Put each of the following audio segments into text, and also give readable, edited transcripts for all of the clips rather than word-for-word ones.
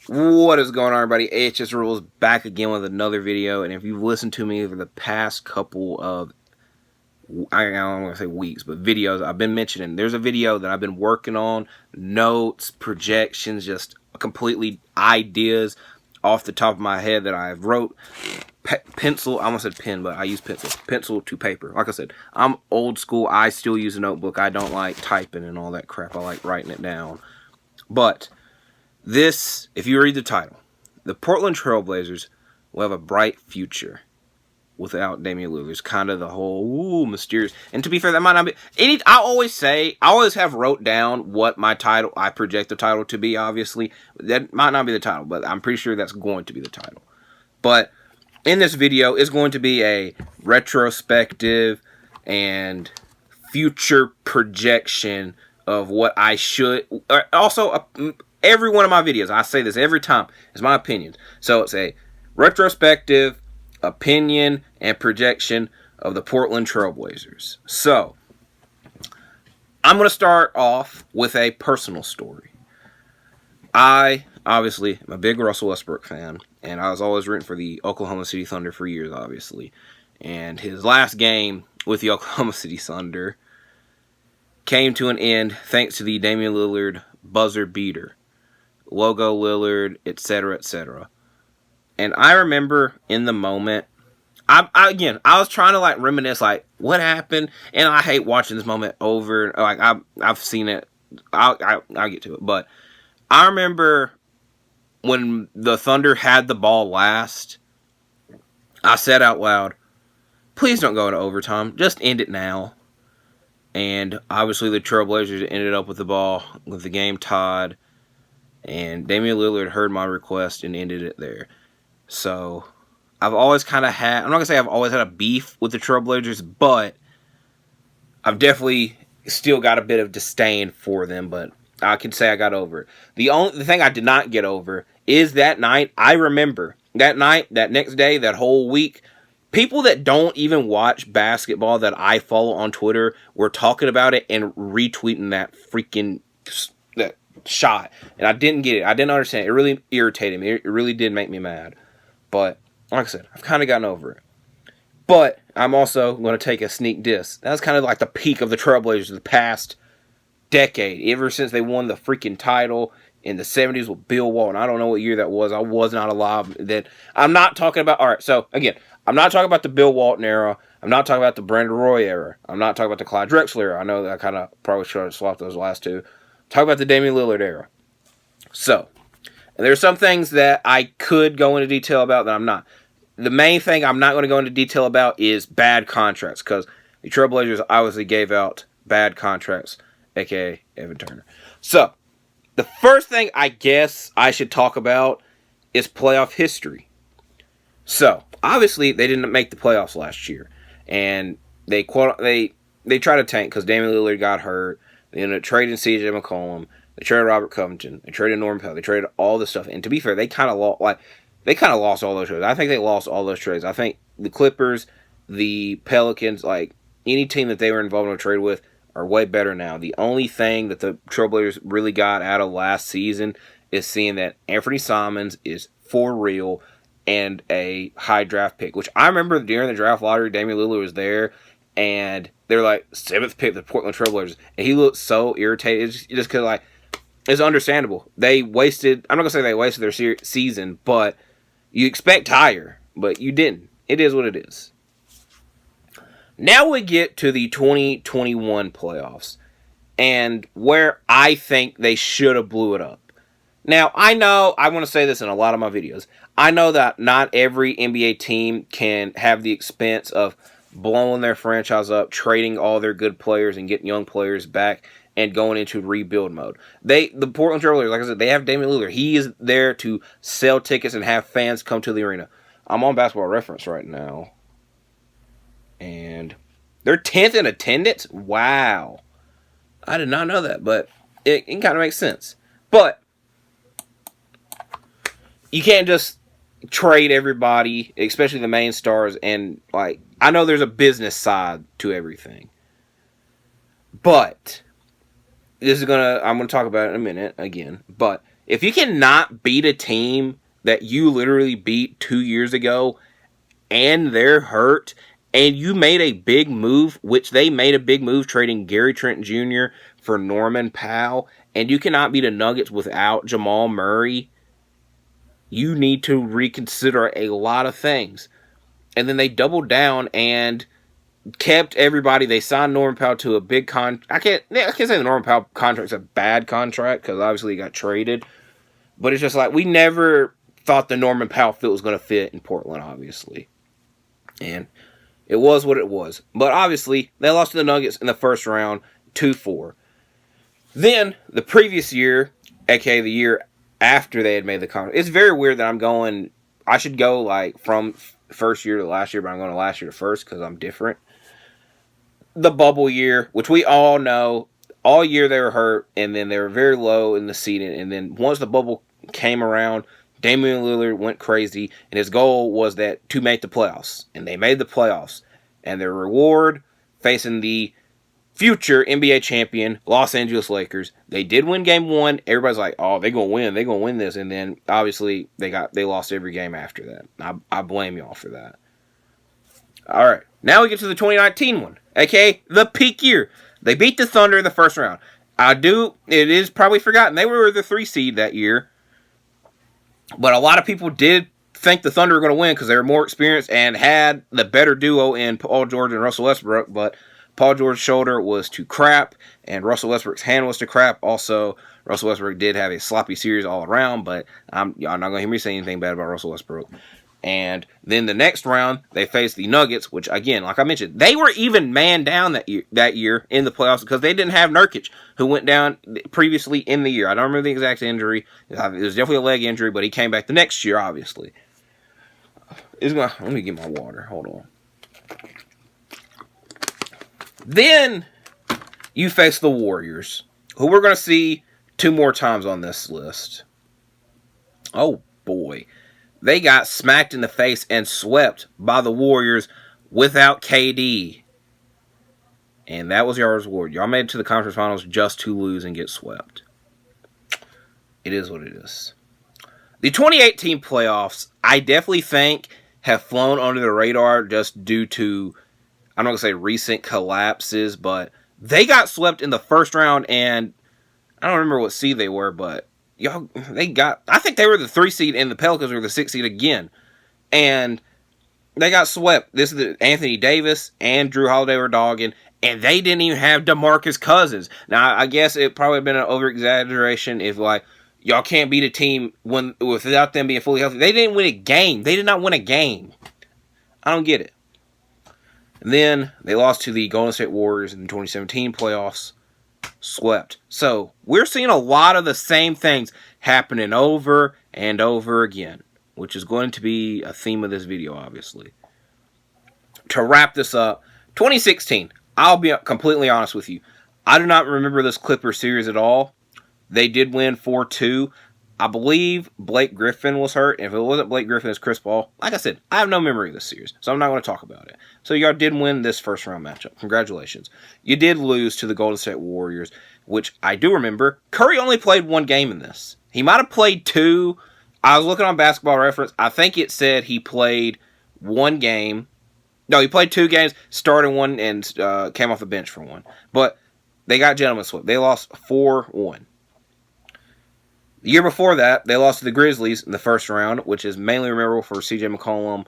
What is going on, everybody? AHS Rules back again with another video. And if you've listened to me over the past couple of, I don't want to say weeks, but videos I've been mentioning, there's a video that I've been working on, notes, projections, just completely ideas off the top of my head that I wrote. Pencil, I almost said pen, but I use pencil to paper. Like I said, I'm old school. I still use a notebook. I don't like typing and all that crap. I like writing it down. But this, if you read the title, the Portland Trailblazers will have a bright future without Damian Lillard. It's kind of the whole mysterious. And to be fair, that might not be. I always have wrote down what my title, I project the title to be, obviously. That might not be the title, but I'm pretty sure that's going to be the title. But in this video, it's going to be a retrospective and future projection of what I should. Also, every one of my videos, I say this every time, is my opinion. So it's a retrospective, opinion, and projection of the Portland Trailblazers. So I'm going to start off with a personal story. I, obviously, am a big Russell Westbrook fan, and I was always rooting for the Oklahoma City Thunder for years, obviously. And his last game with the Oklahoma City Thunder came to an end thanks to the Damian Lillard buzzer beater. Logo Lillard, etc., etc. And I remember in the moment, I was trying to like reminisce, like what happened, and I hate watching this moment over. Like I've seen it. I'll get to it, but I remember when the Thunder had the ball last, I said out loud, "Please don't go into overtime. Just end it now." And obviously the Trailblazers ended up with the ball with the game tied. And Damian Lillard heard my request and ended it there. So, I've always kind of had, I'm not going to say I've always had a beef with the Trailblazers, but I've definitely still got a bit of disdain for them, but I can say I got over it. The thing I did not get over is that night. I remember that night, that next day, that whole week, people that don't even watch basketball that I follow on Twitter were talking about it and retweeting that freaking shot, and I didn't get it. I didn't understand it. It really irritated me. It really did make me mad. But like I said, I've kind of gotten over it. But I'm also going to take a sneak diss. That was kind of like the peak of the Trailblazers the past decade, ever since they won the freaking title in the 70s with Bill Walton. I don't know what year that was. I was not alive then. I'm not talking about, all right, so again, I'm not talking about the Bill Walton era. I'm not talking about the Brandon Roy era. I'm not talking about the Clyde Drexler era. I know that I kind of probably should have swapped those last two. Talk about the Damian Lillard era. So, and there's some things that I could go into detail about that I'm not. The main thing I'm not going to go into detail about is bad contracts, because the Trailblazers obviously gave out bad contracts, aka Evan Turner. So, the first thing I guess I should talk about is playoff history. So, obviously they didn't make the playoffs last year, and they tried to tank because Damian Lillard got hurt. They ended up trading C.J. McCollum. They traded Robert Covington. They traded Norman Powell. They traded all this stuff. And to be fair, they kind of lost all those trades. I think they lost all those trades. I think the Clippers, the Pelicans, like any team that they were involved in a trade with, are way better now. The only thing that the Trailblazers really got out of last season is seeing that Anthony Simons is for real and a high draft pick. Which I remember during the draft lottery, Damian Lillard was there, and they're like 7th pick, the Portland Trailblazers, and he looked so irritated. Just because, like, it's understandable. They wasted. I'm not gonna say they wasted their season, but you expect higher, but you didn't. It is what it is. Now we get to the 2021 playoffs, and where I think they should have blew it up. Now, I know, I want to say this in a lot of my videos, I know that not every NBA team can have the expense of blowing their franchise up, trading all their good players and getting young players back and going into rebuild mode. The Portland Trailblazers, like I said, they have Damian Lillard. He is there to sell tickets and have fans come to the arena. I'm on Basketball Reference right now, and they're 10th in attendance? Wow. I did not know that, but it kind of makes sense. But you can't just trade everybody, especially the main stars, and like, I know there's a business side to everything. But I'm gonna talk about it in a minute again, but If you cannot beat a team that you literally beat 2 years ago and they're hurt, and you made a big move, which they made a big move trading Gary Trent Jr. for Norman Powell, and you cannot beat the Nuggets without Jamal Murray, you need to reconsider a lot of things. And then they doubled down and kept everybody. They signed Norman Powell to a big I can't say the Norman Powell contract's a bad contract because obviously he got traded. But it's just like we never thought the Norman Powell fit was going to fit in Portland, obviously. And it was what it was. But obviously, they lost to the Nuggets in the first round, 2-4. Then, the previous year, aka the year after they had made the contract, it's very weird that I should go like from first year to last year, but I'm going to last year to first because I'm different. The bubble year, which we all know, all year they were hurt, and then they were very low in the seeding, and then once the bubble came around, Damian Lillard went crazy, and his goal was to make the playoffs, and they made the playoffs, and their reward, facing the future NBA champion, Los Angeles Lakers, they did win game 1, everybody's like, oh, they're going to win this, and then, obviously, they lost every game after that. I blame y'all for that. Alright, now we get to the 2019 one, aka the peak year. They beat the Thunder in the first round. It is probably forgotten, they were the 3 seed that year. But a lot of people did think the Thunder were going to win because they were more experienced and had the better duo in Paul George and Russell Westbrook. But Paul George's shoulder was to crap, and Russell Westbrook's hand was to crap. Also, Russell Westbrook did have a sloppy series all around, but y'all not going to hear me say anything bad about Russell Westbrook. And then the next round, they faced the Nuggets, which, again, like I mentioned, they were even man down that year in the playoffs because they didn't have Nurkic, who went down previously in the year. I don't remember the exact injury. It was definitely a leg injury, but he came back the next year, obviously. Let me get my water. Hold on. Then you face the Warriors, who we're going to see 2 more times on this list. Oh, boy. They got smacked in the face and swept by the Warriors without KD. And that was y'all's reward. Y'all made it to the conference finals just to lose and get swept. It is what it is. The 2018 playoffs, I definitely think, have flown under the radar just due to, I'm not going to say recent collapses, but they got swept in the first round, and I don't remember what seed they were, but I think they were the 3 seed and the Pelicans were the 6 seed again. And they got swept. This is Anthony Davis and Drew Holiday were dogging, and they didn't even have DeMarcus Cousins. Now, I guess it probably been an over-exaggeration if, y'all can't beat a team without them being fully healthy. They didn't win a game. They did not win a game. I don't get it. And then they lost to the Golden State Warriors in the 2017 playoffs. Swept. So, we're seeing a lot of the same things happening over and over again, which is going to be a theme of this video, obviously. To wrap this up, 2016, I'll be completely honest with you. I do not remember this Clippers series at all. They did win 4-2. I believe Blake Griffin was hurt. If it wasn't Blake Griffin, it's Chris Paul. Like I said, I have no memory of this series, so I'm not going to talk about it. So y'all did win this first round matchup. Congratulations. You did lose to the Golden State Warriors, which I do remember. Curry only played 1 game in this. He might have played 2. I was looking on Basketball Reference. I think it said he played 1 game. No, he played 2 games, started 1, and came off the bench for 1. But they got gentlemen swept. They lost 4-1. The year before that, they lost to the Grizzlies in the first round, which is mainly memorable for C.J. McCollum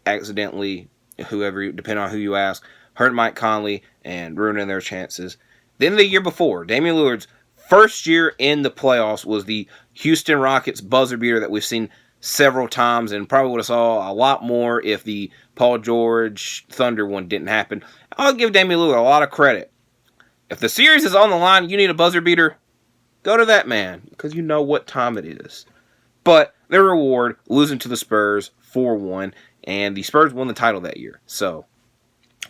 accidentally, depending on who you ask, hurt Mike Conley and ruining their chances. Then the year before, Damian Lillard's first year in the playoffs was the Houston Rockets buzzer beater that we've seen several times and probably would have saw a lot more if the Paul George Thunder one didn't happen. I'll give Damian Lillard a lot of credit. If the series is on the line, you need a buzzer beater, go to that man, because you know what time it is. But their reward, losing to the Spurs 4-1, and the Spurs won the title that year. So,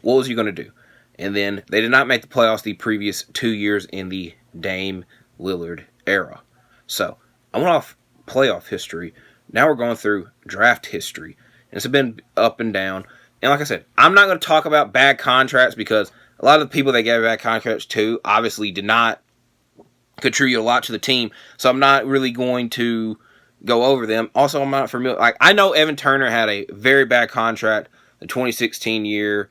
what was he going to do? And then they did not make the playoffs the previous 2 years in the Dame Lillard era. So, I went off playoff history. Now we're going through draft history. And it's been up and down. And like I said, I'm not going to talk about bad contracts because a lot of the people they gave bad contracts to obviously did not contribute a lot to the team. So I'm not really going to go over them. Also, I'm not familiar. Like, I know Evan Turner had a very bad contract the 2016 year.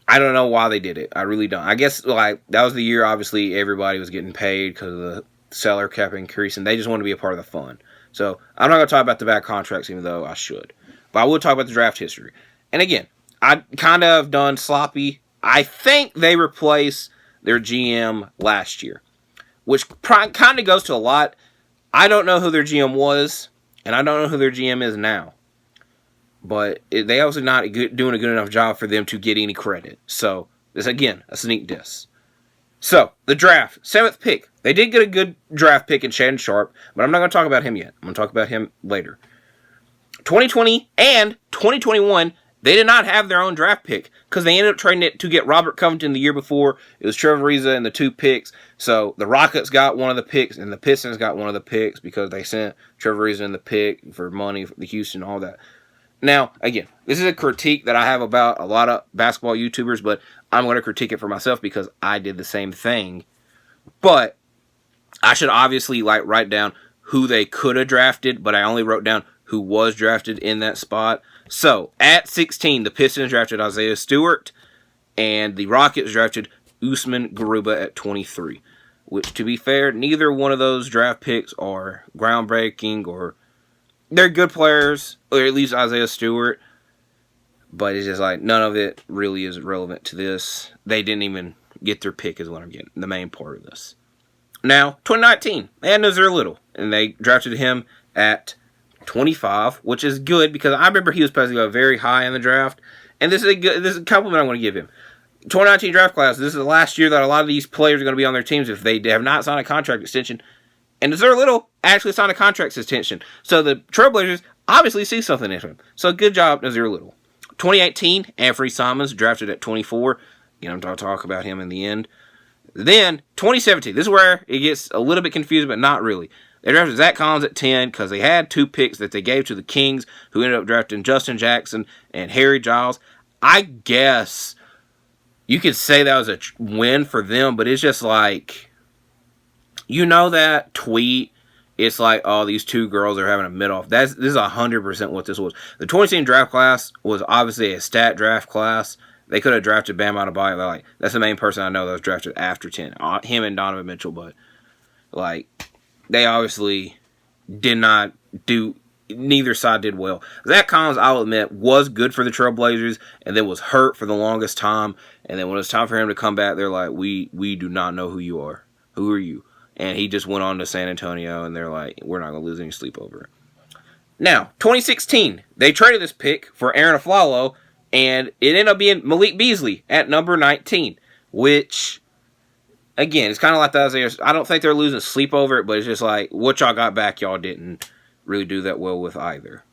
I don't know why they did it. I really don't. I guess, like, that was the year, obviously, everybody was getting paid because of the salary cap increase, and they just want to be a part of the fun. So, I'm not going to talk about the bad contracts, even though I should. But I will talk about the draft history. And again, I kind of done sloppy. I think they replaced their GM last year, which kind of goes to a lot. I don't know who their GM was, and I don't know who their GM is now. But they obviously not doing a good enough job for them to get any credit. So, this again, a sneak diss. So, the draft, 7th pick. They did get a good draft pick in Shannon Sharp, but I'm not going to talk about him yet. I'm going to talk about him later. 2020 and 2021, they did not have their own draft pick because they ended up trading it to get Robert Covington the year before. It was Trevor Ariza and the 2 picks. So, the Rockets got one of the picks, and the Pistons got one of the picks because they sent Trevor Ariza in the pick for money for the Houston and all that. Now, again, this is a critique that I have about a lot of basketball YouTubers, but I'm going to critique it for myself because I did the same thing. But I should obviously write down who they could have drafted, but I only wrote down who was drafted in that spot. So, at 16, the Pistons drafted Isaiah Stewart, and the Rockets drafted Usman Garuba at 23. Which, to be fair, neither one of those draft picks are groundbreaking or... They're good players, or at least Isaiah Stewart, but it's just like none of it really is relevant to this. They didn't even get their pick is what I'm getting, the main part of this. Now, 2019, they had Nazir Little, and they drafted him at 25, which is good because I remember he was supposed to go very high in the draft, and this is a compliment I'm going to give him. 2019 draft class, this is the last year that a lot of these players are going to be on their teams if they have not signed a contract extension. And Nazir Little actually signed a contract extension. So the Trailblazers obviously see something in him. So good job, Nazir Little. 2018, Anthony Simons drafted at 24. Again, I'm going to talk about him in the end. Then, 2017. This is where it gets a little bit confusing, but not really. They drafted Zach Collins at 10 because they had 2 picks that they gave to the Kings, who ended up drafting Justin Jackson and Harry Giles. I guess you could say that was a win for them, but it's just like... You know that tweet, it's like, oh, these 2 girls are having a mid-off. This is 100% what this was. The 2016 draft class was obviously a stat draft class. They could have drafted Bam Adebayo. Like, that's the main person I know that was drafted after 10. Him and Donovan Mitchell, but, like, they obviously did not do, neither side did well. Zach Collins, I'll admit, was good for the Trailblazers, and then was hurt for the longest time. And then when it was time for him to come back, they're like, we do not know who you are. Who are you? And he just went on to San Antonio, and they're like, we're not going to lose any sleep over it. Now, 2016, they traded this pick for Aaron Aflalo, and it ended up being Malik Beasley at number 19, which, again, it's kind of like the Isaiah. I don't think they're losing sleep over it, but it's just like, what y'all got back, y'all didn't really do that well with either.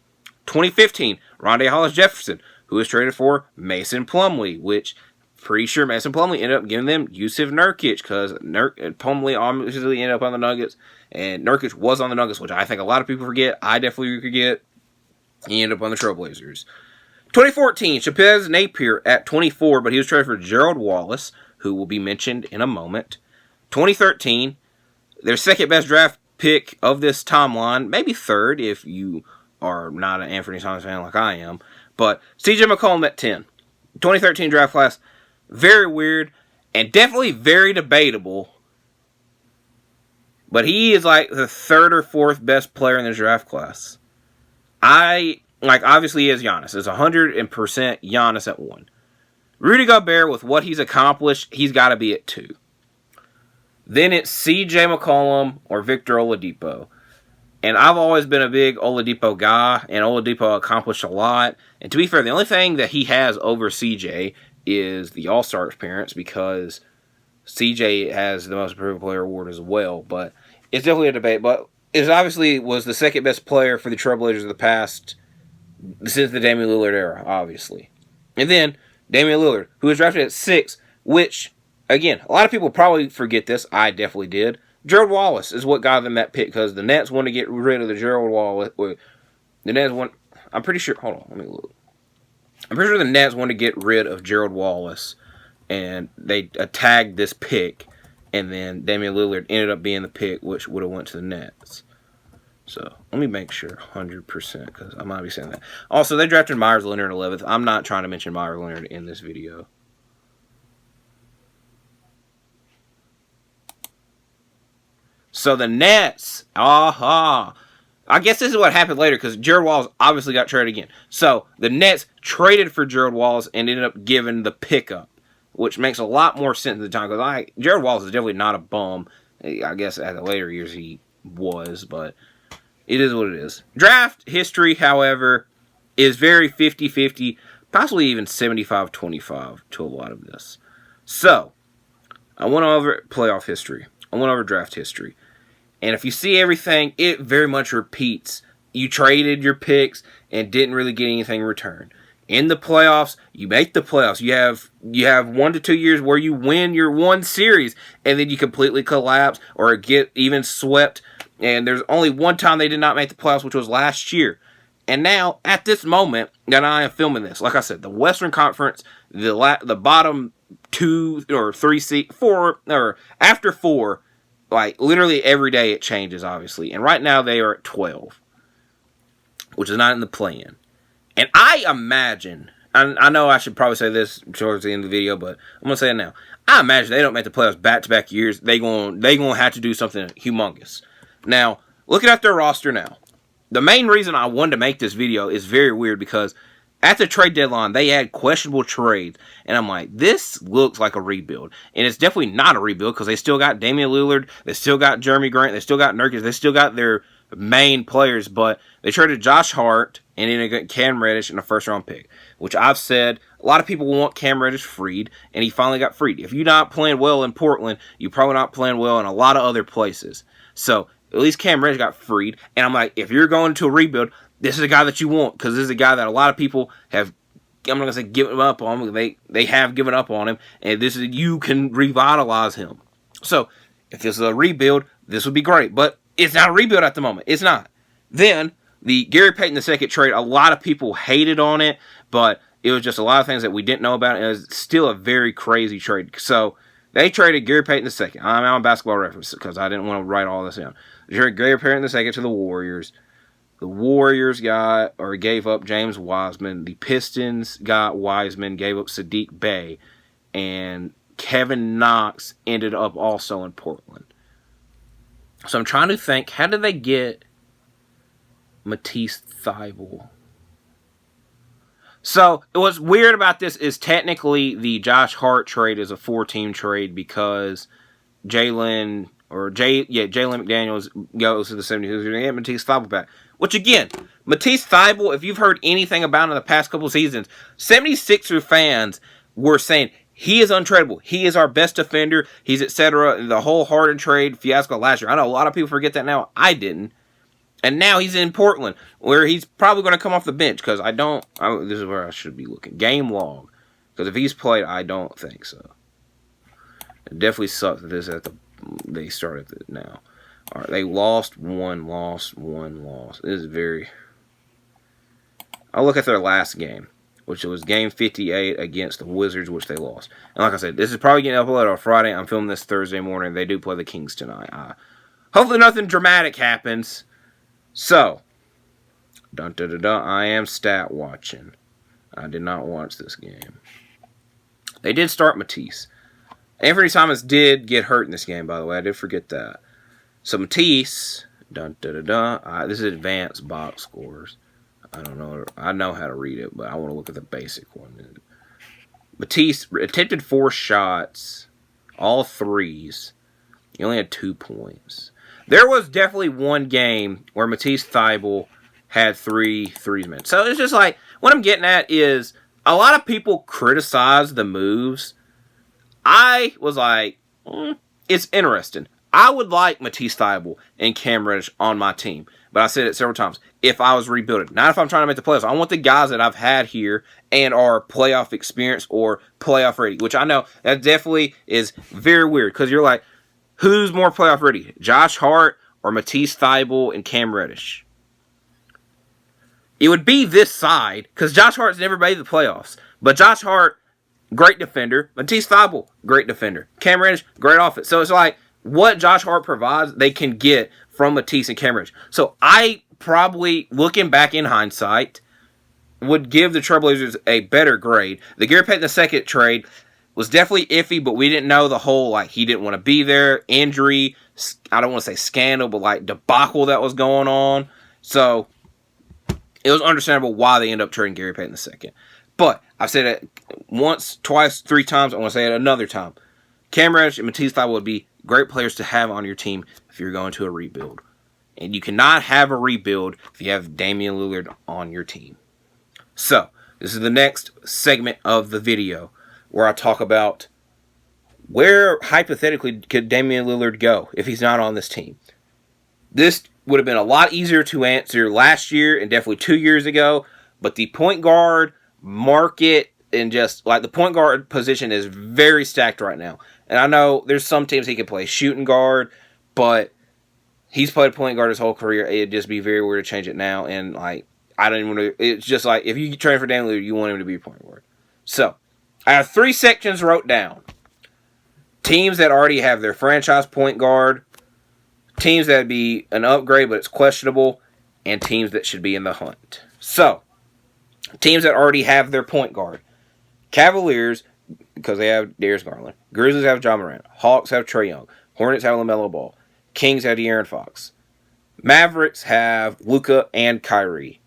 2015, Rondé Hollis-Jefferson, who was traded for Mason Plumlee, which... Pretty sure Mason Plumlee ended up giving them Yusuf Nurkic because Plumlee obviously ended up on the Nuggets, and Nurkic was on the Nuggets, which I think a lot of people forget. I definitely forget. He ended up on the Trailblazers. 2014, Shabazz Napier at 24, but he was traded for Gerald Wallace, who will be mentioned in a moment. 2013, their second best draft pick of this timeline, maybe third if you are not an Anthony Simons fan like I am, but CJ McCollum at 10. 2013 draft class. Very weird, and definitely very debatable. But he is like the 3rd or 4th best player in the draft class. Obviously he is Giannis. It's 100% Giannis at 1. Rudy Gobert, with what he's accomplished, he's got to be at 2. Then it's CJ McCollum or Victor Oladipo. And I've always been a big Oladipo guy, and Oladipo accomplished a lot. And to be fair, the only thing that he has over CJ is the All-Star appearance because CJ has the Most Improved Player award as well. But it's definitely a debate. But it obviously was the second best player for the Trailblazers of the past since the Damian Lillard era, obviously. And then Damian Lillard, who was drafted at 6, which, again, a lot of people probably forget this. I definitely did. Gerald Wallace is what got them that pick because the Nets wanted to get rid of the Gerald Wallace. The Nets want. I'm pretty sure. Hold on, let me look. I'm pretty sure the Nets wanted to get rid of Gerald Wallace, and they tagged this pick, And then Damian Lillard ended up being the pick, which would have went to the Nets. So let me make sure 100% because I might be saying that. Also, they drafted Myers Leonard 11th. I'm not trying to mention Myers Leonard in this video. So the Nets, I guess this is what happened later because Gerald Wallace obviously got traded again. So the Nets traded for Gerald Wallace and ended up giving the pickup, which makes a lot more sense at the time because Gerald Wallace is definitely not a bum. I guess at the later years he was, but it is what it is. Draft history, however, is very 50-50, possibly even 75-25 to a lot of this. So, I went over playoff history. I went over draft history. And if you see everything, it very much repeats. You traded your picks and didn't really get anything in return. In the playoffs, you make the playoffs. You have 1 to 2 years where you win your one series, and then you completely collapse or get even swept. And there's only one time they did not make the playoffs, which was last year. And now, at this moment that I am filming this, like I said, the Western Conference, the bottom 2 or 3 seed, 4, or after 4, like literally every day it changes, obviously. And right now they are at 12, which is not in the play-in. And I imagine, I know I should probably say this towards the end of the video, but I'm going to say it now. I imagine they don't make the playoffs back-to-back years. They gonna have to do something humongous. Now, looking at their roster now, the main reason I wanted to make this video is very weird because at the trade deadline, they had questionable trades. And I'm like, this looks like a rebuild. And it's definitely not a rebuild because they still got Damian Lillard. They still got Jeremy Grant. They still got Nurkic. They still got their main players. But they traded Josh Hart and then they got Cam Reddish in a first-round pick, which I've said a lot of people want Cam Reddish freed, and he finally got freed. If you're not playing well in Portland, you're probably not playing well in a lot of other places. So at least Cam Reddish got freed. And I'm like, if you're going to a rebuild, this is a guy that you want because this is a guy that a lot of people have, I'm not going to say given up on him. They have given up on him. And this is, you can revitalize him. So if this is a rebuild, this would be great. But it's not a rebuild at the moment. It's not. Then the Gary Payton II trade, a lot of people hated on it. But it was just a lot of things that we didn't know about. And it was still a very crazy trade. So they traded Gary Payton II. I'm on Basketball Reference because I didn't want to write all this down. They traded Gary Payton II to the Warriors. The Warriors gave up James Wiseman. The Pistons got Wiseman, gave up Sadiq Bey. And Kevin Knox ended up also in Portland. So I'm trying to think, how did they get Matisse Thybulle? So what's weird about this is technically the Josh Hart trade is a 4-team trade because Jalen McDaniels goes to the 76ers and get Matisse Thybulle back. Which again, Matisse Thybulle, if you've heard anything about him in the past couple seasons, 76er fans were saying he is untradeable. He is our best defender. He's etc. The whole Harden trade fiasco last year. I know a lot of people forget that now. I didn't. And now he's in Portland, where he's probably going to come off the bench because this is where I should be looking. Game log. Because if he's played, I don't think so. It definitely sucks that they started it now. All right, they lost one. This is very... I'll look at their last game, which was game 58 against the Wizards, which they lost. And like I said, this is probably getting uploaded on Friday. I'm filming this Thursday morning. They do play the Kings tonight. Hopefully nothing dramatic happens. So, I am stat watching. I did not watch this game. They did start Matisse. Anthony Simons did get hurt in this game, by the way. I did forget that. So Matisse, this is advanced box scores. I don't know. I know how to read it, but I want to look at the basic one. Matisse attempted 4 shots, all threes. He only had 2 points. There was definitely one game where Matisse Thybulle had 3 threes made. So it's just like, what I'm getting at is a lot of people criticize the moves. I was like, it's interesting. I would like Matisse Thybulle and Cam Reddish on my team. But I said it several times. If I was rebuilding. Not if I'm trying to make the playoffs. I want the guys that I've had here and are playoff experience or playoff ready. Which I know that definitely is very weird. Because you're like, who's more playoff ready? Josh Hart or Matisse Thybulle and Cam Reddish? It would be this side. Because Josh Hart's never made the playoffs. But Josh Hart great defender. Matisse Thybulle, great defender. Cam Reddish, great offense. So it's like what Josh Hart provides, they can get from Matisse and Cam Reddish. So I probably, looking back in hindsight, would give the Trailblazers a better grade. The Gary Payton II trade was definitely iffy, but we didn't know the whole, like, he didn't want to be there, injury, I don't want to say scandal, but, like, debacle that was going on. So, it was understandable why they ended up trading Gary Payton II. But, I've said it once, twice, 3 times, I want to say it another time. Cam Reddish and Matisse Thybulle would be great players to have on your team if you're going to a rebuild. And you cannot have a rebuild if you have Damian Lillard on your team. So, this is the next segment of the video where I talk about where, hypothetically, could Damian Lillard go if he's not on this team. This would have been a lot easier to answer last year and definitely 2 years ago, but the point guard market and just, like, the point guard position is very stacked right now. And I know there's some teams he can play shooting guard, but he's played point guard his whole career. It'd just be very weird to change it now, and, like, I don't even want to. It's just like if you train for Damian Lillard, you want him to be a point guard. So, I have 3 sections wrote down. Teams that already have their franchise point guard, teams that would be an upgrade but it's questionable, and teams that should be in the hunt. So, teams that already have their point guard. Cavaliers, because they have Darius Garland. Grizzlies have John Morant. Hawks have Trae Young. Hornets have LaMelo Ball. Kings have De'Aaron Fox. Mavericks have Luka and Kyrie.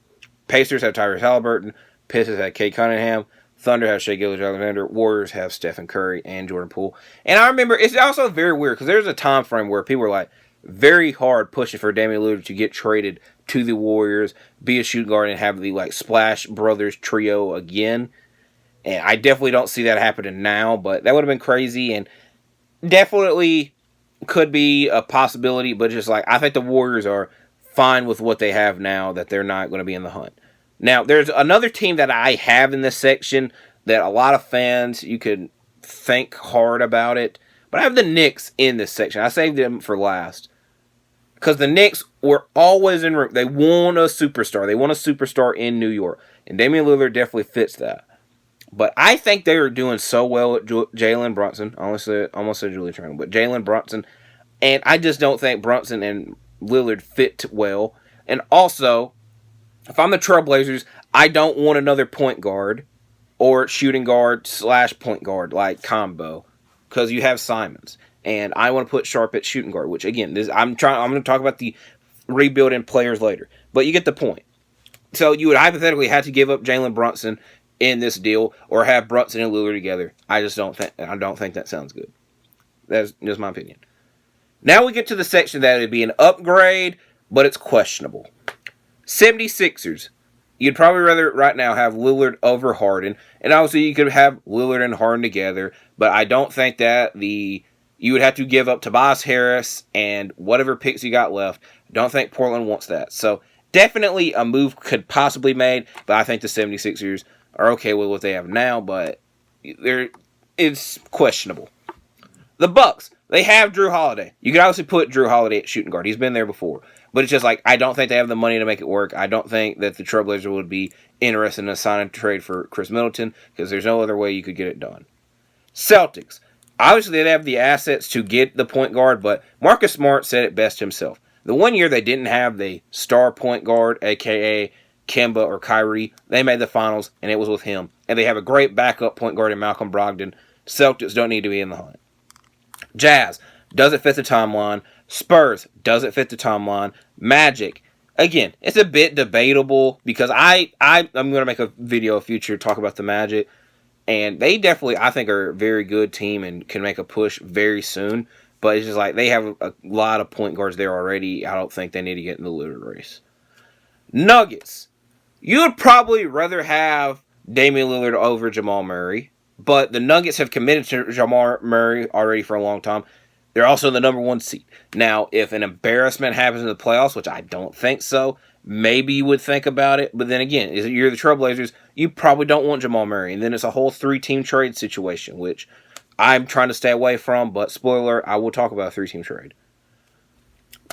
Pacers have Tyrese Halliburton. Pistons have Cade Cunningham. Thunder have Shai Gilgeous-Alexander. Warriors have Stephen Curry and Jordan Poole. And I remember, it's also very weird because there's a time frame where people were like very hard pushing for Damian Lillard to get traded to the Warriors, be a shooting guard, and have the like Splash Brothers trio again. And I definitely don't see that happening now, but that would have been crazy and definitely could be a possibility. But just like, I think the Warriors are fine with what they have now, that they're not going to be in the hunt. Now, there's another team that I have in this section that a lot of fans, you could think hard about it. But I have the Knicks in this section. I saved them for last. Because the Knicks were always in room. They want a superstar. They want a superstar in New York. And Damian Lillard definitely fits that. But I think they are doing so well at Jalen Brunson. I almost said Julius Randle, but Jalen Brunson. And I just don't think Brunson and Lillard fit well. And also, if I'm the Trailblazers, I don't want another point guard or shooting guard / point guard like combo, because you have Simons, and I want to put Sharp at shooting guard. Which again, I'm going to talk about the rebuilding players later, but you get the point. So you would hypothetically have to give up Jalen Brunson in this deal, or have Brunson and Lillard together. I don't think that sounds good. That's just my opinion. Now we get to the section that would be an upgrade, but it's questionable. 76ers. You'd probably rather right now have Lillard over Harden. And obviously you could have Lillard and Harden together. But I don't think that you would have to give up Tobias Harris and whatever picks you got left. I don't think Portland wants that. So definitely a move could possibly be made. But I think the 76ers are okay with what they have now. But it's questionable. The Bucks. They have Drew Holiday. You could obviously put Drew Holiday at shooting guard. He's been there before. But it's just like, I don't think they have the money to make it work. I don't think that the Trailblazers would be interested in a sign and trade for Chris Middleton, because there's no other way you could get it done. Celtics. Obviously, they have the assets to get the point guard, but Marcus Smart said it best himself. The 1 year they didn't have the star point guard, a.k.a. Kemba or Kyrie, they made the finals, and it was with him. And they have a great backup point guard in Malcolm Brogdon. Celtics don't need to be in the hunt. Jazz, does it fit the timeline? Spurs, does it fit the timeline? Magic, again, it's a bit debatable because I'm going to make a video in the future talk about the Magic, and they definitely, I think, are a very good team and can make a push very soon, but it's just like they have a lot of point guards there already. I don't think they need to get in the Lillard race. Nuggets, you would probably rather have Damian Lillard over Jamal Murray, but the Nuggets have committed to Jamal Murray already for a long time. They're also the number 1 seed. Now, if an embarrassment happens in the playoffs, which I don't think so, maybe you would think about it. But then again, if you're the Trailblazers, you probably don't want Jamal Murray. And then it's a whole 3-team trade situation, which I'm trying to stay away from. But spoiler, I will talk about a 3-team trade.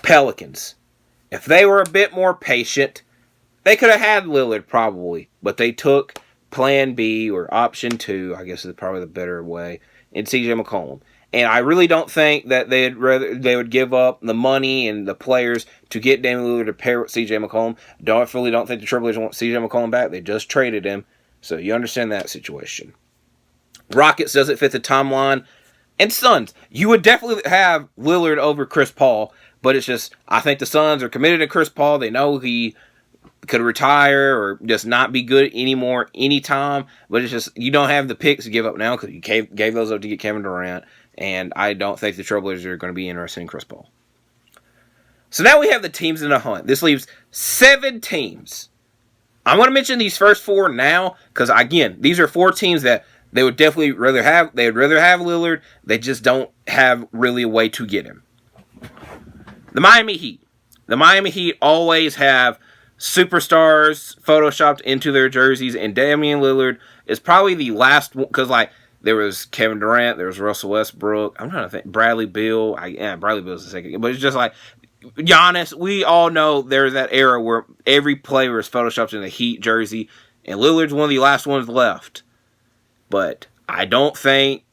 Pelicans. If they were a bit more patient, they could have had Lillard probably. But they took plan B or option 2, I guess is probably the better way, in CJ McCollum. And I really don't think that they would give up the money and the players to get Damian Lillard to pair with CJ McCollum. Really don't think the Trailblazers want CJ McCollum back. They just traded him. So you understand that situation. Rockets doesn't fit the timeline. And Suns, you would definitely have Lillard over Chris Paul. But it's just, I think the Suns are committed to Chris Paul. They know he could retire or just not be good anymore anytime. But it's just, you don't have the picks to give up now because you gave those up to get Kevin Durant. And I don't think the Trailblazers are going to be interested in Chris Paul. So now we have the teams in the hunt. This leaves 7 teams. I'm going to mention these first 4 now because, again, these are 4 teams that they would definitely rather have. They would rather have Lillard. They just don't have really a way to get him. The Miami Heat. The Miami Heat always have superstars photoshopped into their jerseys, and Damian Lillard is probably the last one because, like, there was Kevin Durant, there was Russell Westbrook. I'm trying to think. Bradley Beal. Bradley Beal's the second. But it's just like Giannis. We all know there's that era where every player is photoshopped in a Heat jersey, and Lillard's one of the last ones left. But I don't think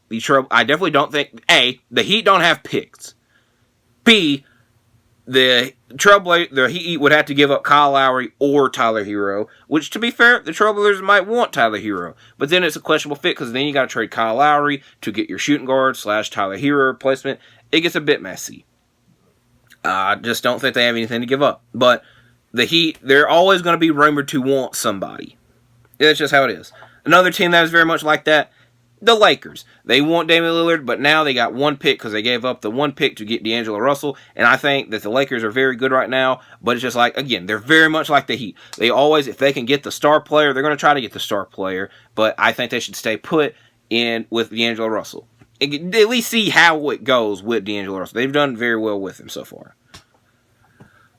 I definitely don't think A, the Heat don't have picks. B, the Heat would have to give up Kyle Lowry or Tyler Hero, which, to be fair, the Trailblazers might want Tyler Hero. But then it's a questionable fit because then you got to trade Kyle Lowry to get your shooting guard / Tyler Hero replacement. It gets a bit messy. I just don't think they have anything to give up. But the Heat, they're always going to be rumored to want somebody. That's just how it is. Another team that is very much like that, the Lakers. They want Damian Lillard, but now they got 1 pick because they gave up the 1 pick to get D'Angelo Russell. And I think that the Lakers are very good right now, but it's just like, again, they're very much like the Heat. They always, if they can get the star player, they're going to try to get the star player, but I think they should stay put in with D'Angelo Russell. At least see how it goes with D'Angelo Russell. They've done very well with him so far.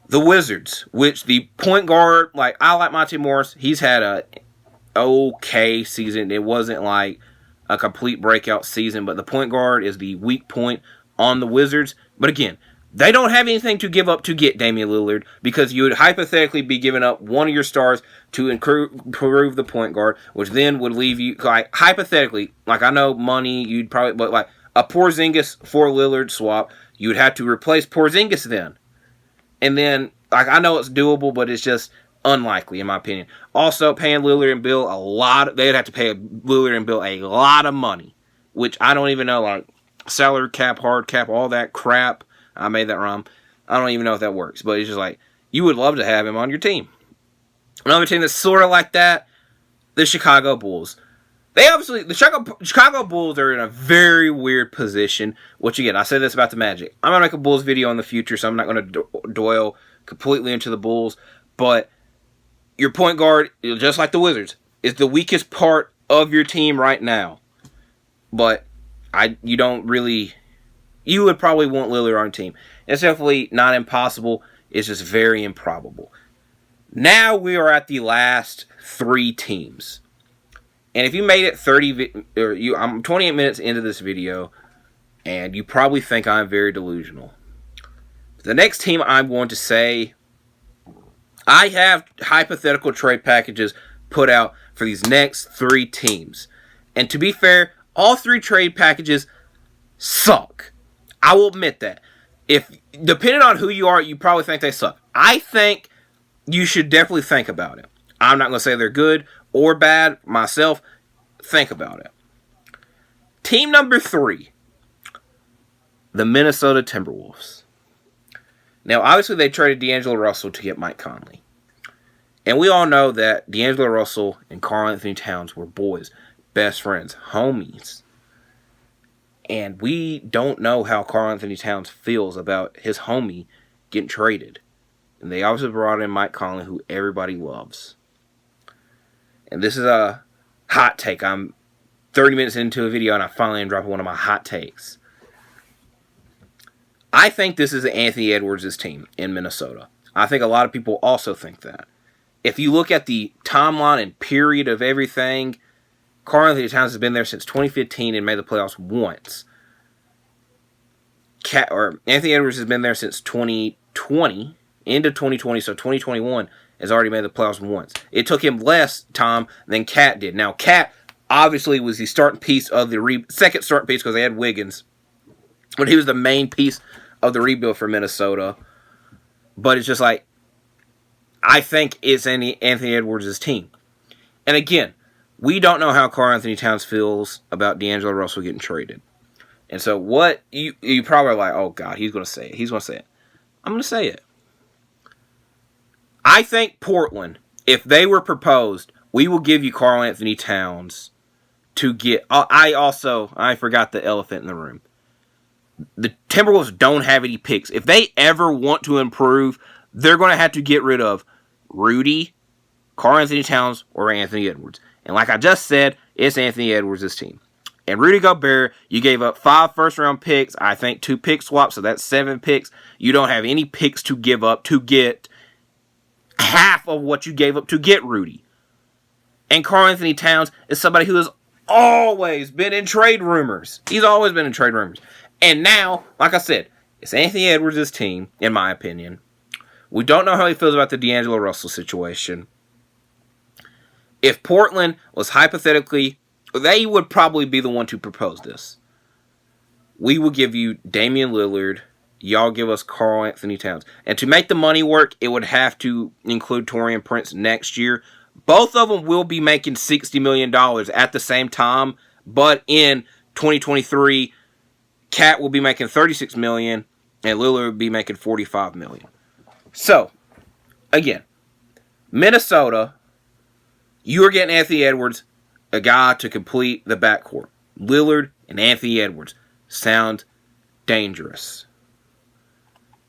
The Wizards, which the point guard, I like Monte Morris. He's had a okay season. It wasn't like a complete breakout season, but the point guard is the weak point on the Wizards. But again, they don't have anything to give up to get Damian Lillard because you would hypothetically be giving up one of your stars to improve the point guard, which then would leave you, hypothetically, I know money, you'd probably, but a Porzingis for Lillard swap, you'd have to replace Porzingis then. And then, I know it's doable, but it's just unlikely, in my opinion. Also, paying Lillard and Bill they'd have to pay Lillard and Bill a lot of money, which I don't even know, salary cap, hard cap, all that crap. I made that wrong. I don't even know if that works, but it's just you would love to have him on your team. Another team that's sort of like that, the Chicago Bulls. The Chicago Bulls are in a very weird position, which again, I said this about the Magic. I'm going to make a Bulls video in the future, so I'm not going to dwell completely into the Bulls, but your point guard, just like the Wizards, is the weakest part of your team right now. But you would probably want Lillard on your team. It's definitely not impossible. It's just very improbable. Now we are at the last 3 teams. And if you made it I'm 28 minutes into this video, and you probably think I'm very delusional. The next team I'm going to say, I have hypothetical trade packages put out for these next 3 teams. And to be fair, all 3 trade packages suck. I will admit that. Depending on who you are, you probably think they suck. I think you should definitely think about it. I'm not going to say they're good or bad myself. Think about it. Team number 3, the Minnesota Timberwolves. Now, obviously, they traded D'Angelo Russell to get Mike Conley. And we all know that D'Angelo Russell and Karl Anthony Towns were boys, best friends, homies. And we don't know how Karl Anthony Towns feels about his homie getting traded. And they obviously brought in Mike Conley, who everybody loves. And this is a hot take. I'm 30 minutes into a video and I finally am dropping one of my hot takes. I think this is Anthony Edwards' team in Minnesota. I think a lot of people also think that. If you look at the timeline and period of everything, Karl Anthony Towns has been there since 2015 and made the playoffs once. Anthony Edwards has been there since 2020, end of 2020, so 2021, has already made the playoffs once. It took him less time than Cat did. Now, Cat obviously was the starting piece of the second starting piece because they had Wiggins, but he was the main piece of the rebuild for Minnesota. But it's just like, I think it's Anthony Edwards' team. And again, we don't know how Karl Anthony Towns feels about D'Angelo Russell getting traded. And so what you probably are like, oh God, he's going to say it. He's going to say it. I'm going to say it. I think Portland, if they were proposed, we will give you Karl Anthony Towns to get. I forgot the elephant in the room. The Timberwolves don't have any picks. If they ever want to improve, they're going to have to get rid of Rudy, Karl Anthony Towns, or Anthony Edwards. And like I just said, it's Anthony Edwards' team. And Rudy Gobert, you gave up 5 first-round picks, I think 2 pick swaps, so that's 7 picks. You don't have any picks to give up to get half of what you gave up to get Rudy. And Karl Anthony Towns is somebody who has always been in trade rumors. He's always been in trade rumors. And now, like I said, it's Anthony Edwards' team, in my opinion. We don't know how he feels about the D'Angelo Russell situation. If Portland was hypothetically, they would probably be the one to propose this. We will give you Damian Lillard. Y'all give us Karl Anthony Towns. And to make the money work, it would have to include Taurean Prince next year. Both of them will be making $60 million at the same time. But in 2023, Cat will be making $36 million. And Lillard will be making $45 million. So, again, Minnesota, you are getting Anthony Edwards, a guy to complete the backcourt. Lillard and Anthony Edwards sound dangerous.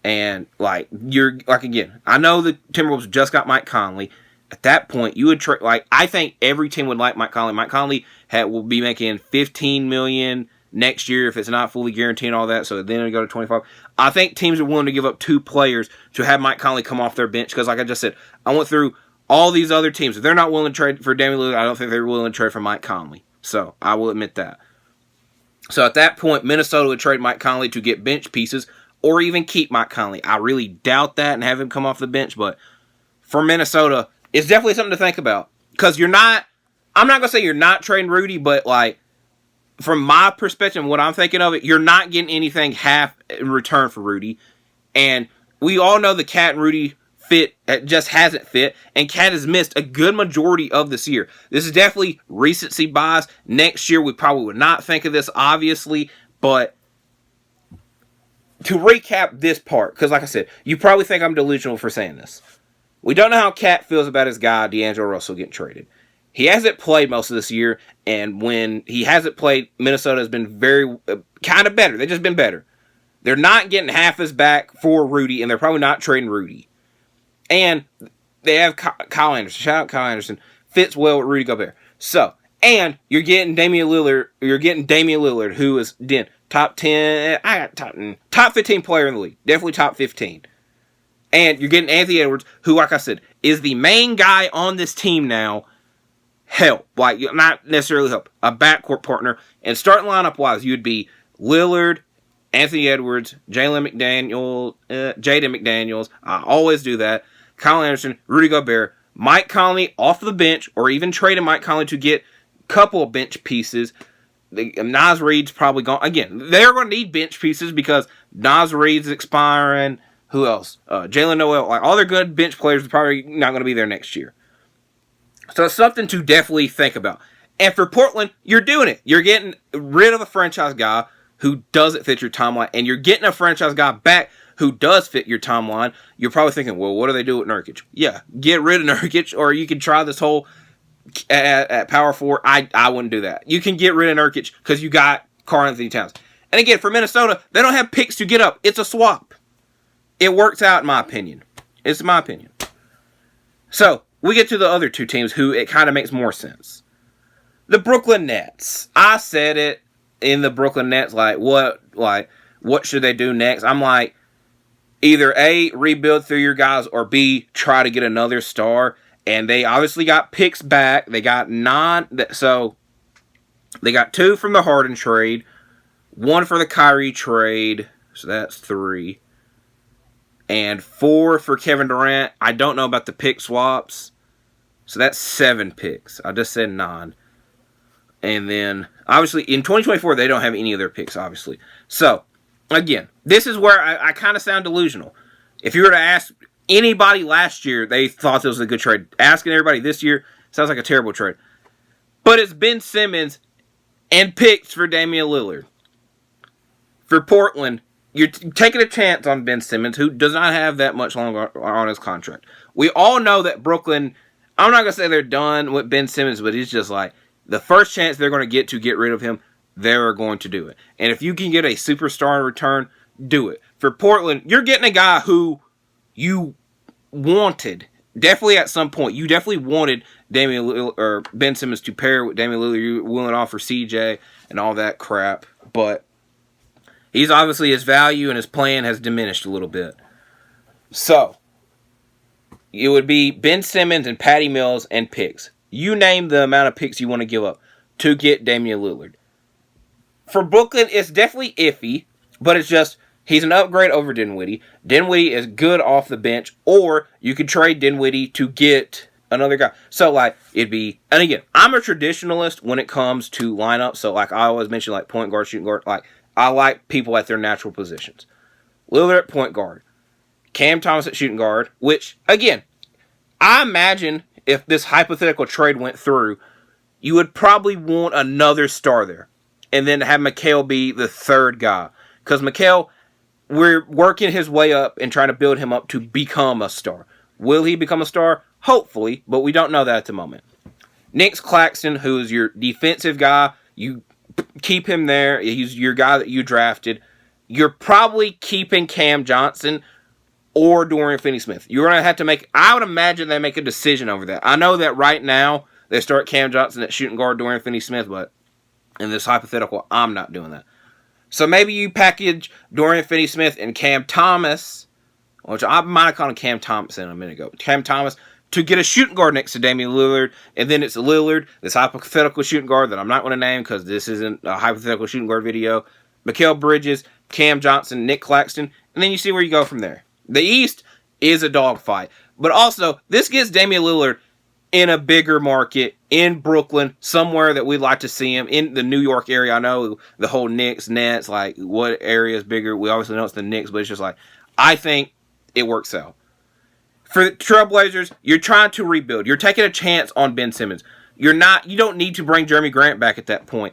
And, again, I know the Timberwolves just got Mike Conley. At that point, you would I think every team would like Mike Conley. Mike Conley will be making $15 million next year if it's not fully guaranteed and all that, so then it'll go to 25. I think teams are willing to give up 2 players to have Mike Conley come off their bench because, like I just said, I went through all these other teams. If they're not willing to trade for Damian Lillard, I don't think they're willing to trade for Mike Conley. So, I will admit that. So, at that point, Minnesota would trade Mike Conley to get bench pieces or even keep Mike Conley. I really doubt that and have him come off the bench, but for Minnesota, it's definitely something to think about. Because I'm not going to say you're not trading Rudy, but, from my perspective, what I'm thinking of it, you're not getting anything half in return for Rudy. And we all know the Cat and Rudy fit just hasn't fit, and Cat has missed a good majority of this year. This is definitely recency bias. Next year, we probably would not think of this, obviously, but to recap this part, because like I said, you probably think I'm delusional for saying this. We don't know how Cat feels about his guy, D'Angelo Russell, getting traded. He hasn't played most of this year, and when he hasn't played, Minnesota has been very, kind of better. They've just been better. They're not getting half his back for Rudy, and they're probably not trading Rudy. And they have Kyle Anderson. Shout out Kyle Anderson. Fits well with Rudy Gobert. So, and you're getting Damian Lillard. You're getting Damian Lillard, who is top 10. I got top 15 player in the league. Definitely top 15. And you're getting Anthony Edwards, who, like I said, is the main guy on this team now. Help. Not necessarily help. A backcourt partner. And starting lineup wise, you'd be Lillard, Anthony Edwards, Jaden McDaniels. I always do that. Kyle Anderson, Rudy Gobert, Mike Conley off the bench, or even trading Mike Conley to get a couple of bench pieces. Naz Reid's probably gone. Again, they're going to need bench pieces because Naz Reid's expiring. Who else? Jalen Noel. All their good bench players are probably not going to be there next year. So it's something to definitely think about. And for Portland, you're doing it. You're getting rid of a franchise guy who doesn't fit your timeline, and you're getting a franchise guy back who does fit your timeline. You're probably thinking, well, what do they do with Nurkic? Yeah, get rid of Nurkic, or you can try this whole at power forward. I wouldn't do that. You can get rid of Nurkic because you got Karl Anthony Towns. And again, for Minnesota, they don't have picks to get up. It's a swap. It works out, in my opinion. It's my opinion. So, we get to the other 2 teams who it kind of makes more sense. The Brooklyn Nets. I said it in the Brooklyn Nets, what should they do next? I'm like, either A, rebuild through your guys, or B, try to get another star. And they obviously got picks back. They got 9, so they got 2 from the Harden trade, 1 for the Kyrie trade, so that's 3. and 4 for Kevin Durant. I don't know about the pick swaps. So that's 7 picks. I just said 9. And then, obviously, in 2024, they don't have any of their picks, obviously. So, again, this is where I kind of sound delusional. If you were to ask anybody last year, they thought this was a good trade. Asking everybody this year sounds like a terrible trade. But it's Ben Simmons and picks for Damian Lillard. For Portland, you're taking a chance on Ben Simmons, who does not have that much longer on his contract. We all know that Brooklyn, I'm not going to say they're done with Ben Simmons, but it's just like the first chance they're going to get rid of him, they're going to do it. And if you can get a superstar in return, do it. For Portland, you're getting a guy who you wanted, definitely at some point, you definitely wanted Damian Lillard, or Ben Simmons to pair with Damian Lillard. You were willing to offer CJ and all that crap, but he's obviously, his value and his plan has diminished a little bit. So, it would be Ben Simmons and Patty Mills and picks. You name the amount of picks you want to give up to get Damian Lillard. For Brooklyn, it's definitely iffy, but it's just, he's an upgrade over Dinwiddie. Dinwiddie is good off the bench, or you could trade Dinwiddie to get another guy. So, like, it'd be, and again, I'm a traditionalist when it comes to lineups, so, like, I always mention, like, point guard, shooting guard, like, I like people at their natural positions. Lillard at point guard. Cam Thomas at shooting guard, which, again, I imagine if this hypothetical trade went through, you would probably want another star there. And then have Mikal be the third guy. Because Mikal, we're working his way up and trying to build him up to become a star. Will he become a star? Hopefully, but we don't know that at the moment. Nick Claxton, who's your defensive guy, you keep him there. He's your guy that you drafted. You're probably keeping Cam Johnson or Dorian Finney-Smith. You're going to have to make, I would imagine they make a decision over that. I know that right now they start Cam Johnson at shooting guard, Dorian Finney-Smith, but in this hypothetical, I'm not doing that. So maybe you package Dorian Finney-Smith and Cam Thomas, which I might have called him Cam Thompson a minute ago. Cam Thomas to get a shooting guard next to Damian Lillard, and then it's Lillard, this hypothetical shooting guard that I'm not going to name because this isn't a hypothetical shooting guard video. Mikal Bridges, Cam Johnson, Nick Claxton, and then you see where you go from there. The East is a dogfight, but also this gets Damian Lillard in a bigger market in Brooklyn, somewhere that we'd like to see him in the New York area. I know the whole Knicks, Nets, like what area is bigger? We obviously know it's the Knicks, but it's just like, I think it works out. For the Trailblazers, you're trying to rebuild. You're taking a chance on Ben Simmons. You don't need to bring Jeremy Grant back at that point.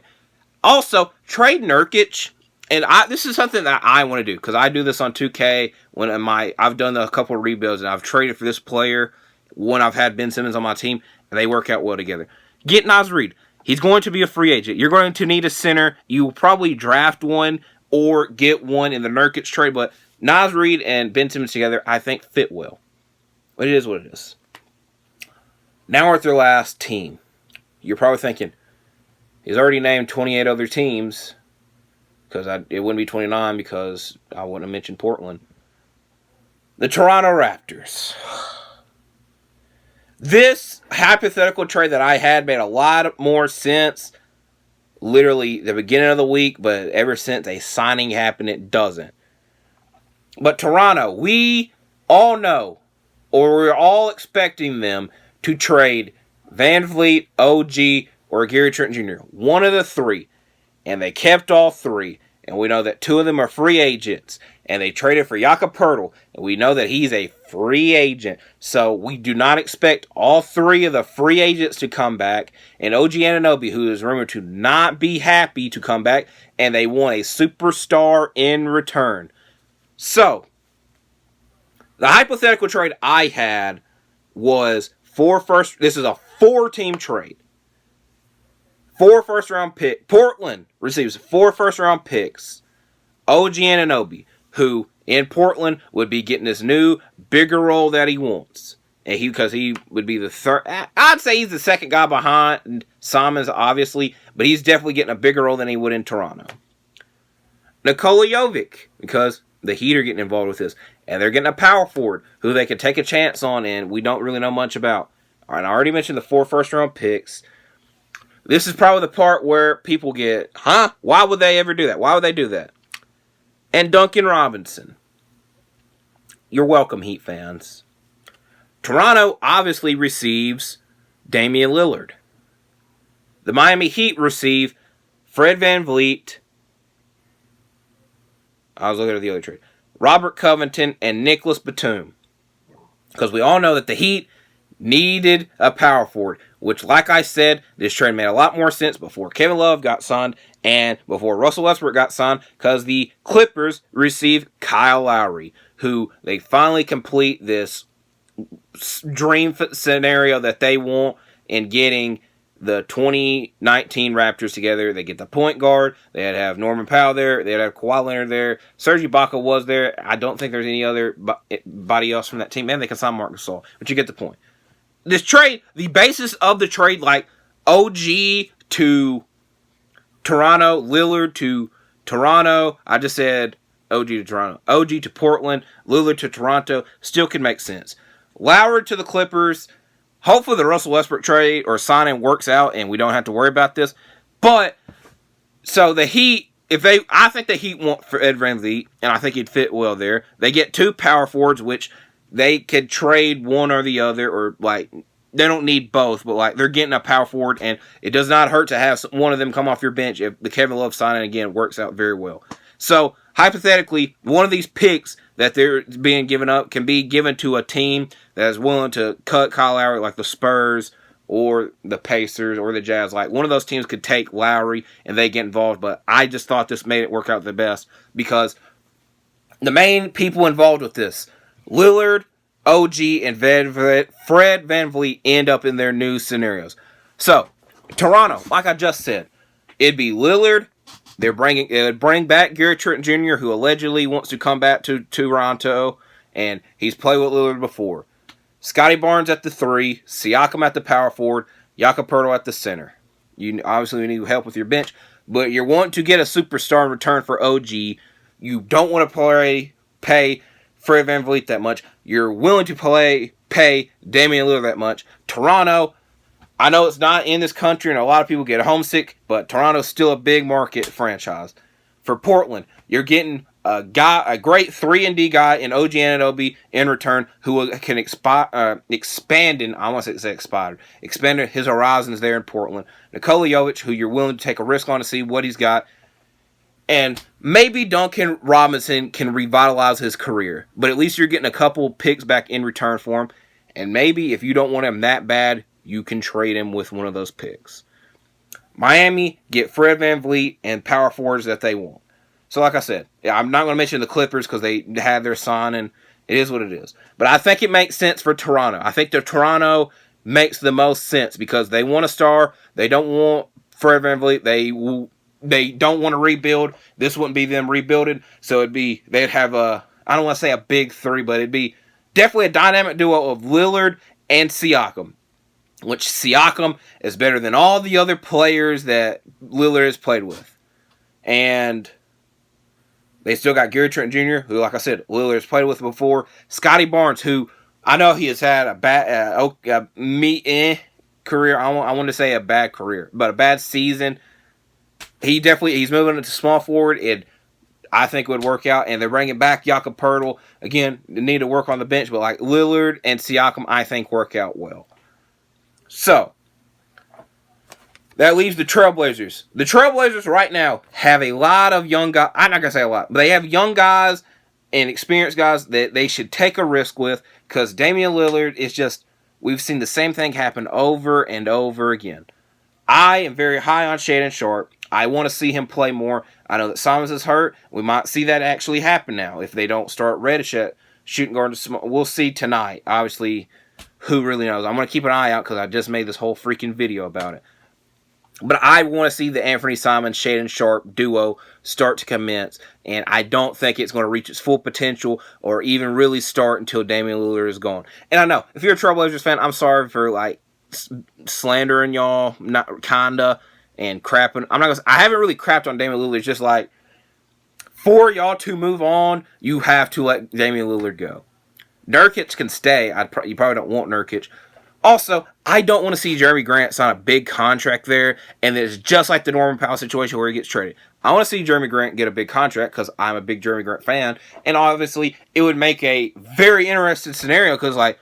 Also, trade Nurkic. And this is something that I want to do, because I do this on 2K when I've done a couple of rebuilds, and I've traded for this player when I've had Ben Simmons on my team, and they work out well together. Get Naz Reid. He's going to be a free agent. You're going to need a center. You will probably draft one or get one in the Nurkic trade, but Naz Reid and Ben Simmons together, I think, fit well. But it is what it is. Now we're at their last team. You're probably thinking, he's already named 28 other teams, because it wouldn't be 29 because I wouldn't have mentioned Portland. The Toronto Raptors. This hypothetical trade that I had made a lot more sense literally the beginning of the week, but ever since a signing happened, it doesn't. But Toronto, we all know, or we're all expecting them to trade Van Vliet, OG, or Gary Trent Jr. One of the three. And they kept all three. And we know that 2 of them are free agents. And they traded for Jakob Poeltl. And we know that he's a free agent. So we do not expect all 3 of the free agents to come back. And OG Anunoby, who is rumored to not be happy to come back. And they want a superstar in return. So, the hypothetical trade I had was this is a 4-team trade. 4 first-round picks. Portland receives 4 first-round picks. OG Anunoby, who in Portland would be getting this new, bigger role that he wants. And because he would be the third. I'd say he's the second guy behind Simons, obviously. But he's definitely getting a bigger role than he would in Toronto. Nikola Jovic, because the Heat are getting involved with this. And they're getting a power forward who they could take a chance on, and we don't really know much about. All right, I already mentioned the 4 first-round picks. This is probably the part where people get, why would they ever do that? Why would they do that? And Duncan Robinson. you're welcome, Heat fans. Toronto obviously receives Damian Lillard. The Miami Heat receive Fred VanVleet. I was looking at the other trade. Robert Covington and Nicholas Batum. Because we all know that the Heat needed a power forward, which, like I said, this trade made a lot more sense before Kevin Love got signed and before Russell Westbrook got signed, because the Clippers received Kyle Lowry, who they finally complete this dream scenario that they want in getting the 2019 Raptors together. They get the point guard. They'd have Norman Powell there. They'd have Kawhi Leonard there. Serge Ibaka was there. I don't think there's any other body else from that team. Man, they can sign Marc Gasol, but you get the point. This trade, the basis of the trade, like OG to Toronto, Lillard to Toronto. I just said OG to Toronto. OG to Portland, Lillard to Toronto, still can make sense. Lowry to the Clippers. Hopefully the Russell Westbrook trade or signing works out and we don't have to worry about this. But, so the Heat, I think the Heat want for Fred VanVleet, and I think he'd fit well there. They get two power forwards, which they could trade one or the other, or like, they don't need both, but like, they're getting a power forward, and it does not hurt to have one of them come off your bench if the Kevin Love signing, again, works out very well. So, hypothetically, one of these picks that they're being given up can be given to a team that is willing to cut Kyle Lowry, like the Spurs or the Pacers or the Jazz. Like, one of those teams could take Lowry and they get involved, but I just thought this made it work out the best because the main people involved with this, Lillard, OG, and Fred VanVleet, end up in their new scenarios. So, Toronto, like I just said, it'd be Lillard. It would bring back Gary Trent Jr., who allegedly wants to come back to Toronto, and he's played with Lillard before. Scotty Barnes at the 3, Siakam at the power forward, Jakob Poeltl at the center. You obviously need help with your bench, but you're wanting to get a superstar in return for OG. You don't want to pay Fred VanVleet that much. You're willing to pay Damian Lillard that much. Toronto, I know it's not in this country and a lot of people get homesick, but Toronto's still a big market franchise. For Portland, you're getting a great 3-and-D guy in OG Anunoby in return who can expand his horizons there in Portland. Nikola Jovic, who you're willing to take a risk on to see what he's got. And maybe Duncan Robinson can revitalize his career, but at least you're getting a couple picks back in return for him. And maybe if you don't want him that bad, you can trade him with one of those picks. Miami get Fred VanVleet and power forwards that they want. So like I said, I'm not going to mention the Clippers because they have their signing. It is what it is. But I think it makes sense for Toronto. I think the Toronto makes the most sense because they want a star. They don't want Fred VanVleet. They don't want to rebuild. This wouldn't be them rebuilding. So they'd have I don't want to say a big three, but it'd be definitely a dynamic duo of Lillard and Siakam. Which Siakam is better than all the other players that Lillard has played with. And they still got Gary Trent Jr., who, like I said, Lillard has played with before. Scotty Barnes, who I know he has had a bad career. I want to say a bad career, but a bad season. He's moving into small forward. I think it would work out, and they're bringing back Jakob Poeltl. Again, they need to work on the bench, but like Lillard and Siakam, I think work out well. So, that leaves the Trailblazers. The Trailblazers right now have a lot of young guys. I'm not going to say a lot, but they have young guys and experienced guys that they should take a risk with because Damian Lillard is just, we've seen the same thing happen over and over again. I am very high on Shaedon Sharpe. I want to see him play more. I know that Simons is hurt. We might see that actually happen now if they don't start Reddish at shooting guard. We'll see tonight. Obviously, who really knows? I'm going to keep an eye out because I just made this whole freaking video about it. But I want to see the Anthony Simons, Shaedon Sharpe duo start to commence. And I don't think it's going to reach its full potential or even really start until Damian Lillard is gone. And I know, if you're a Trailblazers fan, I'm sorry for like slandering y'all, not kinda, and crapping. I haven't really crapped on Damian Lillard. It's just like, for y'all to move on, you have to let Damian Lillard go. Nurkic can stay. You probably don't want Nurkic. Also, I don't want to see Jeremy Grant sign a big contract there, and it's just like the Norman Powell situation where he gets traded. I want to see Jeremy Grant get a big contract because I'm a big Jeremy Grant fan, and obviously it would make a very interesting scenario because, like,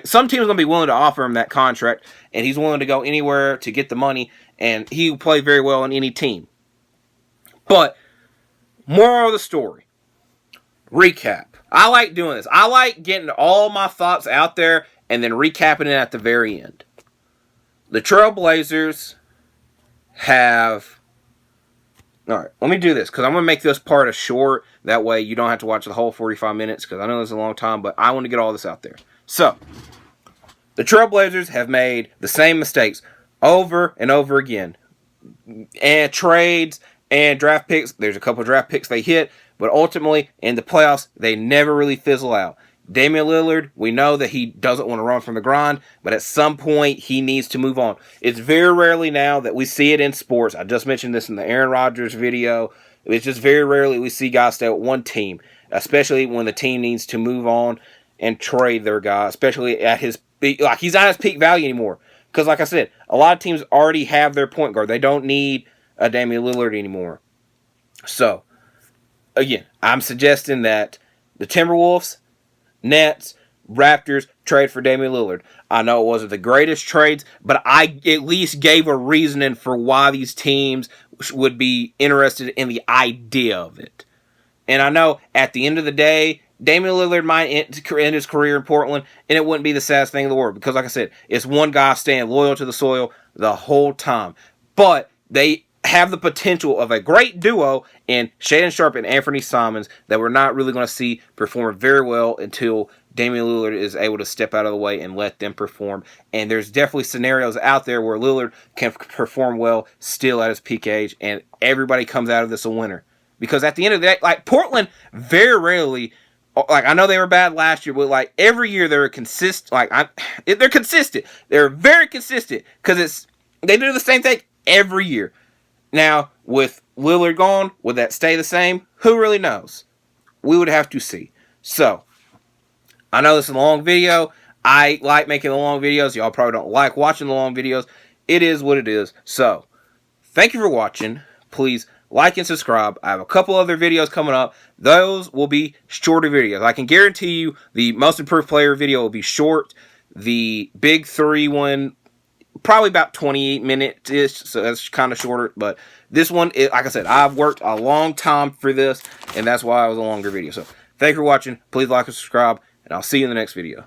some team's going to be willing to offer him that contract, and he's willing to go anywhere to get the money, and he will play very well on any team. But, moral of the story, recap. I like doing this. I like getting all my thoughts out there and then recapping it at the very end. The Trailblazers have... Alright, let me do this, because I'm going to make this part a short. That way you don't have to watch the whole 45 minutes, because I know this is a long time, but I want to get all this out there. So, the Trailblazers have made the same mistakes over and over again. And trades and draft picks. There's a couple of draft picks they hit, but ultimately, in the playoffs, they never really fizzle out. Damian Lillard, we know that he doesn't want to run from the grind, but at some point, he needs to move on. It's very rarely now that we see it in sports. I just mentioned this in the Aaron Rodgers video. It's just very rarely we see guys stay with one team, especially when the team needs to move on and trade their guy, especially at his peak. Like, he's not his peak value anymore. Because, like I said, a lot of teams already have their point guard. They don't need a Damian Lillard anymore. So, again, I'm suggesting that the Timberwolves, Nets, Raptors trade for Damian Lillard. I know it wasn't the greatest trades, but I at least gave a reasoning for why these teams would be interested in the idea of it. And I know at the end of the day, Damian Lillard might end his career in Portland, and it wouldn't be the saddest thing in the world. Because, like I said, it's one guy staying loyal to the soil the whole time. But they have the potential of a great duo in Shaedon Sharpe and Anthony Simons that we're not really going to see perform very well until Damian Lillard is able to step out of the way and let them perform. And there's definitely scenarios out there where Lillard can perform well still at his peak age, and everybody comes out of this a winner. Because at the end of the day, like, Portland very rarely, like, I know they were bad last year, but like every year they're consistent. They're consistent. They're very consistent because they do the same thing every year. Now, with Lillard gone, would that stay the same? Who really knows? We would have to see. So, I know this is a long video. I like making the long videos. Y'all probably don't like watching the long videos. It is what it is. So, thank you for watching. Please like and subscribe. I have a couple other videos coming up. Those will be shorter videos. I can guarantee you the most improved player video will be short. The big 3 one, probably about 28 minutes-ish, so that's kind of shorter. But this one, like I said, I've worked a long time for this, and that's why it was a longer video. So, thank you for watching. Please like and subscribe, and I'll see you in the next video.